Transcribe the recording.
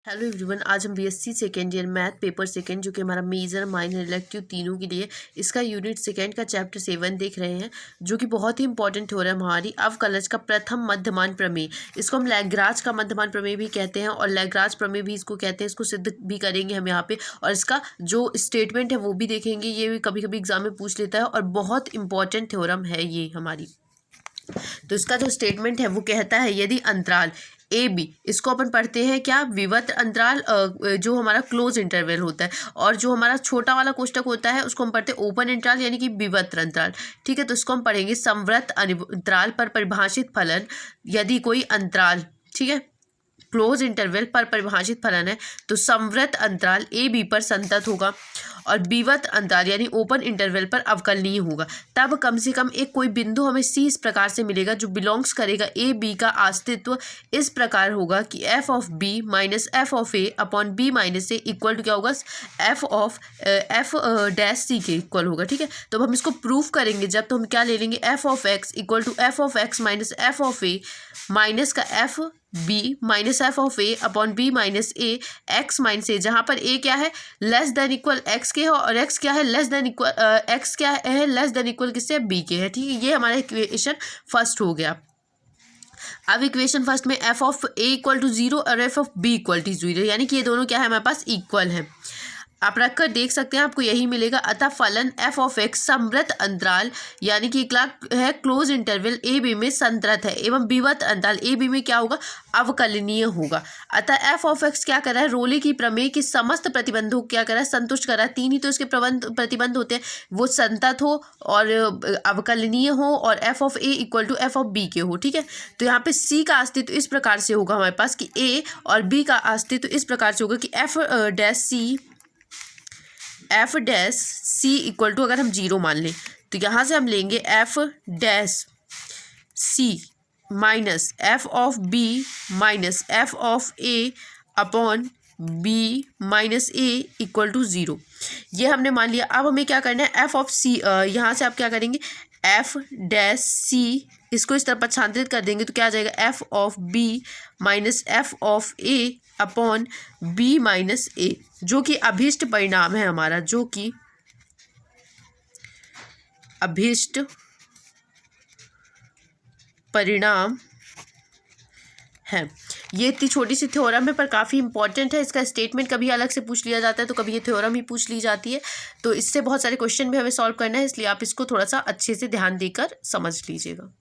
Hello everyone, आज हम BSc second year math paper second जो कि हमारा मेजर माइनर इलेक्टिव तीनों के लिए इसका यूनिट सेकेंड का चैप्टर 7 देख रहे हैं, जो कि बहुत ही इंपॉर्टेंट हो रहा है हमारी अवकलज का प्रथम मध्यमान प्रमेय। इसको हम लैग्रांज का मध्यमान प्रमेय भी कहते हैं और लैग्रांज प्रमेय भी इसको कहते हैं। इसको सिद्ध भी करेंगे हम यहाँ पे, और इसका जो स्टेटमेंट है वो भी देखेंगे। ये भी कभी कभी एग्जाम में पूछ लेता है और बहुत इंपॉर्टेंट थ्योरम है ये हमारी। तो इसका जो स्टेटमेंट है वो कहता है, यदि अंतराल ए बी, इसको अपन पढ़ते हैं क्या, विवत्र अंतराल, जो हमारा क्लोज इंटरवल होता है, और जो हमारा छोटा वाला कोष्टक होता है उसको हम पढ़ते हैं ओपन इंटरवल यानी कि विवत्र अंतराल। ठीक है, तो इसको हम पढ़ेंगे संवृत अंतराल पर परिभाषित फलन। यदि कोई अंतराल, ठीक है, क्लोज इंटरवल पर परिभाषित फलन है तो संवृत अंतराल ए बी पर संतत होगा और विवृत अंतराल यानी ओपन इंटरवल पर अवकलनीय होगा। तब कम से कम एक कोई बिंदु हमें सी इस प्रकार से मिलेगा जो बिलोंग्स करेगा ए बी का अस्तित्व इस प्रकार होगा कि f of B minus F of A upon B minus a equal to क्या होगा, एफ डैश सी के इक्वल होगा। ठीक है, तो हम इसको प्रूफ करेंगे जब, तो हम क्या ले लेंगे, F of X equal to F of X minus F of A minus का F B minus F of A upon B minus A X minus A, जहाँ पर ए क्या है, लेस देन इक्वल एक्स के है और एक्स क्या है, लेस देन इक्वल एक्स क्या है, लेस देन इक्वल किससे, बी के है। ठीक है, ये हमारा इक्वेशन फर्स्ट हो गया। अब इक्वेशन फर्स्ट में f of a equal to 0 और f of b equal to 0, यानी कि ये दोनों क्या है हमारे पास, इक्वल है। आप रख कर देख सकते हैं, आपको यही मिलेगा। अतः फलन एफ ऑफ एक्स समृत अंतराल यानी कि है क्लोज इंटरवल ए बी में संतत है एवं विवृत अंतराल ए बी में क्या होगा, अवकलनीय होगा। अतः एफ ऑफ एक्स क्या कर रहा है, रोले की प्रमेय की समस्त प्रतिबंधों को क्या कर रहा है, संतुष्ट कर रहा है। तीन ही तो इसके प्रतिबंध होते हैं, वो संतत हो और अवकलनीय हो और f of a equal to F of b के हो। ठीक है, तो यहाँ पे सी का अस्तित्व इस प्रकार से होगा हमारे पास कि ए और बी का अस्तित्व इस प्रकार से होगा कि f dash c equal to, अगर हम 0 मान लें तो यहाँ से हम लेंगे f dash c minus F of B minus F of A upon B minus a equal to 0। ये हमने मान लिया। अब हमें क्या करना है, एफ ऑफ सी, यहाँ से आप क्या करेंगे, एफ डैश सी, इसको इस तरफ पक्षांतरित कर देंगे तो क्या आ जाएगा, F of B minus F of A upon B minus A, जो कि अभीष्ट परिणाम है हमारा, जो कि अभीष्ट परिणाम है। ये इतनी छोटी सी थ्योरम है पर काफ़ी इंपॉर्टेंट है। इसका स्टेटमेंट कभी अलग से पूछ लिया जाता है तो कभी ये थ्योरम ही पूछ ली जाती है, तो इससे बहुत सारे क्वेश्चन भी हमें सॉल्व करना है, इसलिए आप इसको थोड़ा सा अच्छे से ध्यान देकर समझ लीजिएगा।